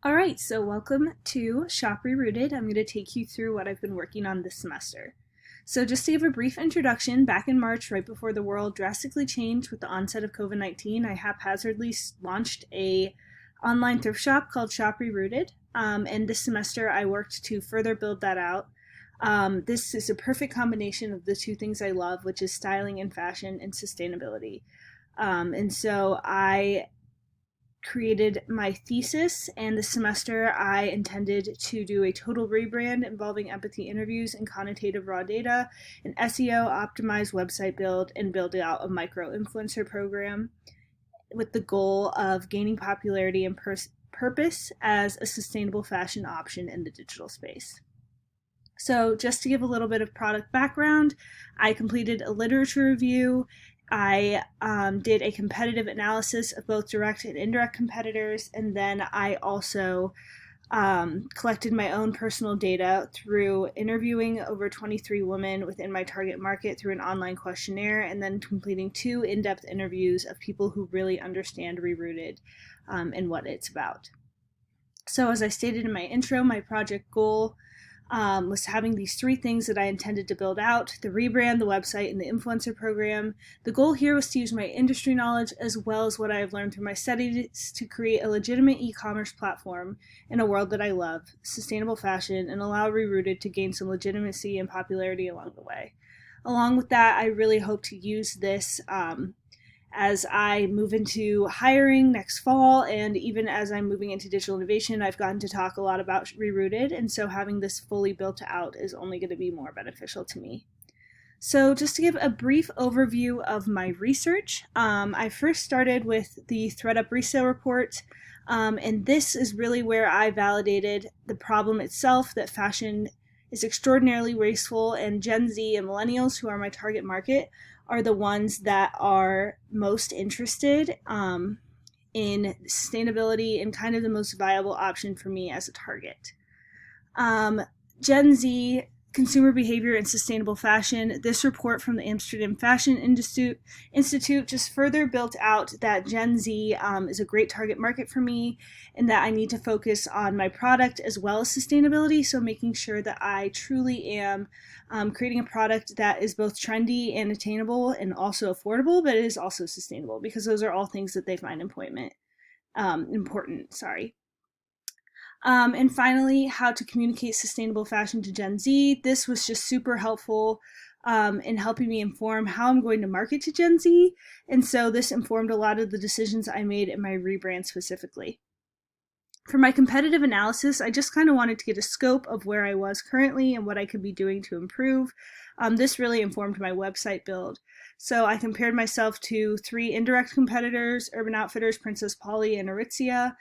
All right, so welcome to Shop ReRooted. I'm going to take you through what I've been working on this semester. So just to give a brief introduction, back in March, right before the world drastically changed with the onset of COVID-19, I haphazardly launched a online thrift shop called Shop ReRooted. And this semester I worked to further build that out. This is a perfect combination of the two things I love, which is styling and fashion and sustainability. And so I created my thesis, and this semester I intended to do a total rebrand involving empathy interviews and quantitative raw data, an SEO optimized website build, and build out a micro influencer program with the goal of gaining popularity and purpose as a sustainable fashion option in the digital space. So, just to give a little bit of product background, I completed a literature review. I did a competitive analysis of both direct and indirect competitors, and then I also collected my own personal data through interviewing over 23 women within my target market through an online questionnaire, and then completing 2 in-depth interviews of people who really understand ReRooted and what it's about. So, as I stated in my intro, my project goal was having these 3 things that I intended to build out: the rebrand, the website, and the influencer program. The goal here was to use my industry knowledge as well as what I have learned through my studies to create a legitimate e-commerce platform in a world that I love, sustainable fashion, and allow ReRooted to gain some legitimacy and popularity along the way. Along with that, I really hope to use this as I move into hiring next fall, and even as I'm moving into digital innovation, I've gotten to talk a lot about ReRooted, and so having this fully built out is only going to be more beneficial to me. So, just to give a brief overview of my research, I first started with the ThreadUp resale report, and this is really where I validated the problem itself, that fashion is extraordinarily wasteful, and Gen Z and millennials, who are my target market, are the ones that are most interested in sustainability and kind of the most viable option for me as a target. Gen Z, consumer behavior, and sustainable fashion. This report from the Amsterdam Fashion Institute just further built out that Gen Z is a great target market for me, and that I need to focus on my product as well as sustainability. So making sure that I truly am creating a product that is both trendy and attainable and also affordable, but it is also sustainable, because those are all things that they find important. And finally, how to communicate sustainable fashion to Gen Z. This was just super helpful in helping me inform how I'm going to market to Gen Z. And so this informed a lot of the decisions I made in my rebrand specifically. For my competitive analysis, I just kind of wanted to get a scope of where I was currently and what I could be doing to improve. This really informed my website build. So I compared myself to 3 indirect competitors: Urban Outfitters, Princess Polly, and Aritzia.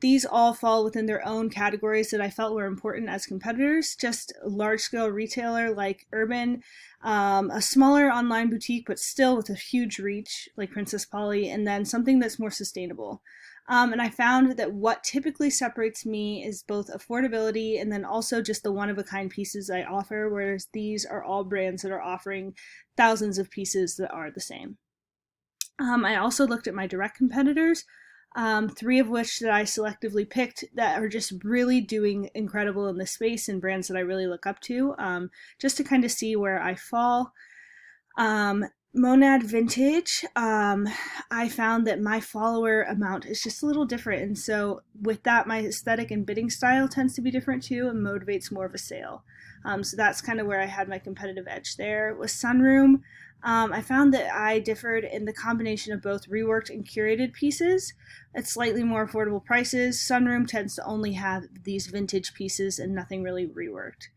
These all fall within their own categories that I felt were important as competitors: just a large-scale retailer like Urban, a smaller online boutique but still with a huge reach like Princess Polly, and then something that's more sustainable. And I found that what typically separates me is both affordability and then also just the one-of-a-kind pieces I offer, whereas these are all brands that are offering thousands of pieces that are the same. I also looked at my direct competitors, 3 of which that I selectively picked that are just really doing incredible in this space, and brands that I really look up to, just to kind of see where I fall. Monad Vintage, I found that my follower amount is just a little different, and so with that, my aesthetic and bidding style tends to be different too and motivates more of a sale. So that's kind of where I had my competitive edge there. With Sunroom, I found that I differed in the combination of both reworked and curated pieces at slightly more affordable prices. Sunroom tends to only have these vintage pieces and nothing really reworked.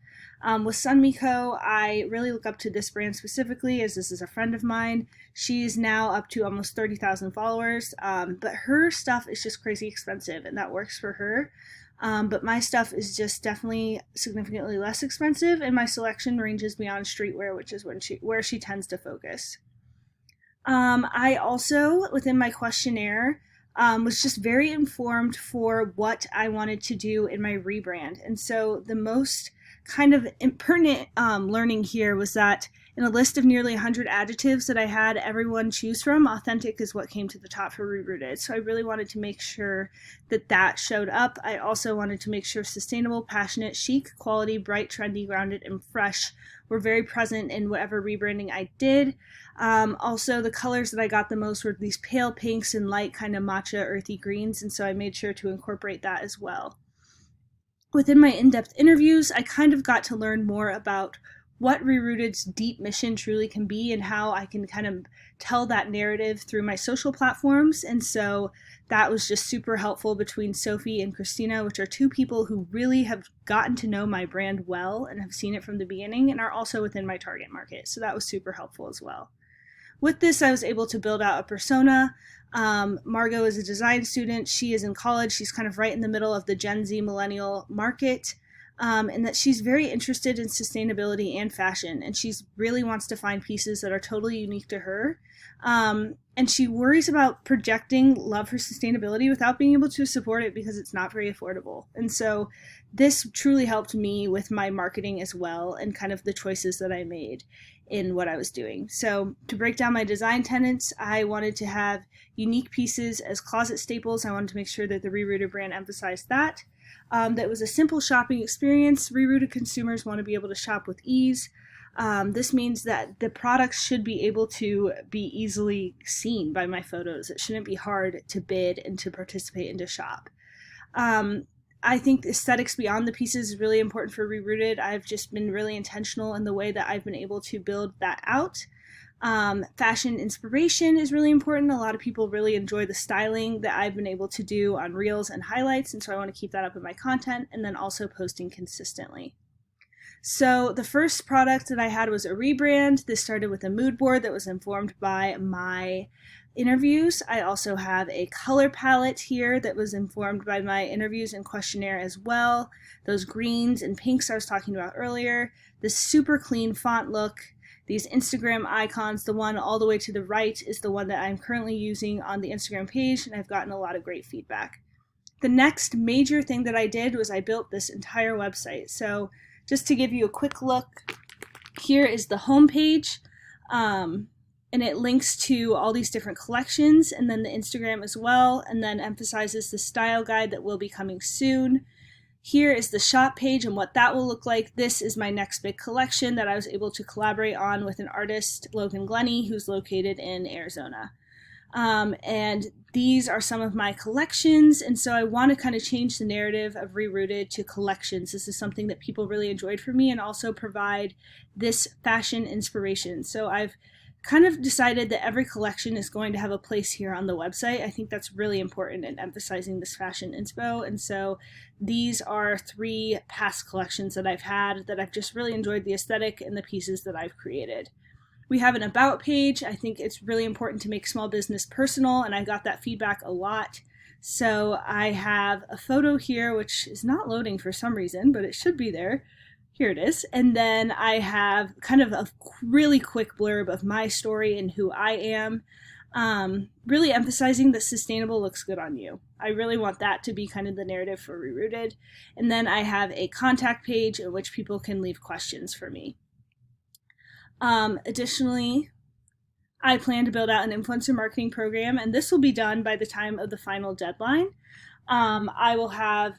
With Sunmiko, I really look up to this brand specifically, as this is a friend of mine. She's now up to almost 30,000 followers, but her stuff is just crazy expensive, and that works for her. But my stuff is just definitely significantly less expensive, and my selection ranges beyond streetwear, which is where she tends to focus. I also, within my questionnaire, was just very informed for what I wanted to do in my rebrand. And so the most kind of pertinent learning here was that in a list of nearly 100 adjectives that I had everyone choose from, authentic is what came to the top for ReRooted. So I really wanted to make sure that that showed up. I also wanted to make sure sustainable, passionate, chic, quality, bright, trendy, grounded, and fresh were very present in whatever rebranding I did. Also, the colors that I got the most were these pale pinks and light kind of matcha earthy greens, and so I made sure to incorporate that as well. Within my in-depth interviews, I kind of got to learn more about what ReRooted's deep mission truly can be and how I can kind of tell that narrative through my social platforms. And so that was just super helpful between Sophie and Christina, which are two people who really have gotten to know my brand well and have seen it from the beginning and are also within my target market. So that was super helpful as well. With this, I was able to build out a persona. Margot is a design student. She is in college. She's kind of right in the middle of the Gen Z millennial market. And that she's very interested in sustainability and fashion, and she really wants to find pieces that are totally unique to her. And she worries about projecting love for sustainability without being able to support it because it's not very affordable. And so this truly helped me with my marketing as well and kind of the choices that I made in what I was doing. So to break down my design tenets, I wanted to have unique pieces as closet staples. I wanted to make sure that the ReRooted brand emphasized that. That was a simple shopping experience. ReRooted consumers want to be able to shop with ease. This means that the products should be able to be easily seen by my photos. It shouldn't be hard to bid and to participate and to shop. I think aesthetics beyond the pieces is really important for ReRooted. I've just been really intentional in the way that I've been able to build that out. Fashion inspiration is really important. A lot of people really enjoy the styling that I've been able to do on reels and highlights, and so I want to keep that up in my content, and then also posting consistently. So the first product that I had was a rebrand. This started with a mood board that was informed by my interviews. I also have a color palette here that was informed by my interviews and questionnaire as well. Those greens and pinks I was talking about earlier. This super clean font look. These Instagram icons, the one all the way to the right is the one that I'm currently using on the Instagram page, and I've gotten a lot of great feedback. The next major thing that I did was I built this entire website. So just to give you a quick look, here is the home page, and it links to all these different collections, and then the Instagram as well, and then emphasizes the style guide that will be coming soon. Here is the shop page and what that will look like. This is my next big collection that I was able to collaborate on with an artist, Logan Glennie, who's located in Arizona. And these are some of my collections, and so I want to kind of change the narrative of ReRooted to collections. This is something that people really enjoyed for me and also provide this fashion inspiration. So I've kind of decided that every collection is going to have a place here on the website. I think that's really important in emphasizing this fashion inspo. And so these are 3 past collections that I've had that I've just really enjoyed the aesthetic and the pieces that I've created. We have an about page. I think it's really important to make small business personal, and I got that feedback a lot. So I have a photo here, which is not loading for some reason, but it should be there. Here it is. And then I have kind of a really quick blurb of my story and who I am, really emphasizing that sustainable looks good on you. I really want that to be kind of the narrative for ReRooted. And then I have a contact page in which people can leave questions for me. Additionally, I plan to build out an influencer marketing program, and this will be done by the time of the final deadline. I will have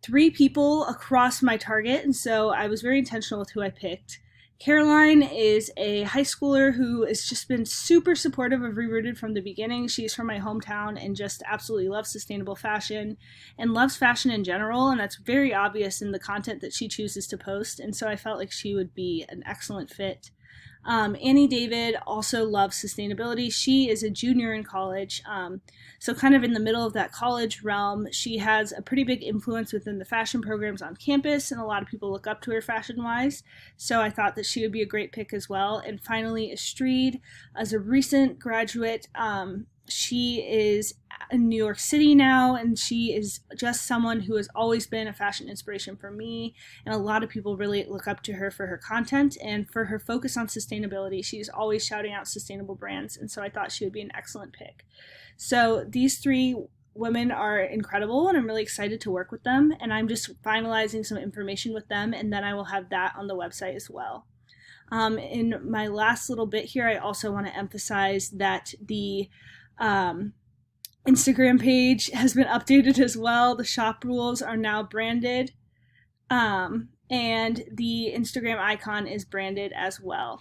3 people across my target, and so I was very intentional with who I picked. Caroline is a high schooler who has just been super supportive of ReRooted from the beginning. She's from my hometown and just absolutely loves sustainable fashion and loves fashion in general, and that's very obvious in the content that she chooses to post, and so I felt like she would be an excellent fit. Annie David also loves sustainability. She is a junior in college, so kind of in the middle of that college realm. She has a pretty big influence within the fashion programs on campus, and a lot of people look up to her fashion-wise, so I thought that she would be a great pick as well. And finally, Astrid, as a recent graduate, she is in New York City now, and she is just someone who has always been a fashion inspiration for me, and a lot of people really look up to her for her content and for her focus on sustainability. She's always shouting out sustainable brands, and so I thought she would be an excellent pick. So these 3 women are incredible, and I'm really excited to work with them, and I'm just finalizing some information with them, and then I will have that on the website as well. In my last little bit here, I also want to emphasize that the Instagram page has been updated as well. The shop rules are now branded, and the Instagram icon is branded as well.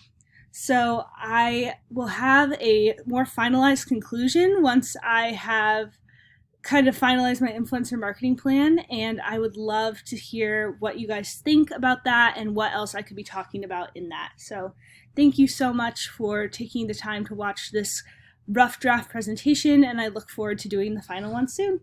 So I will have a more finalized conclusion once I have kind of finalized my influencer marketing plan, and I would love to hear what you guys think about that and what else I could be talking about in that. So thank you so much for taking the time to watch this rough draft presentation, and I look forward to doing the final one soon.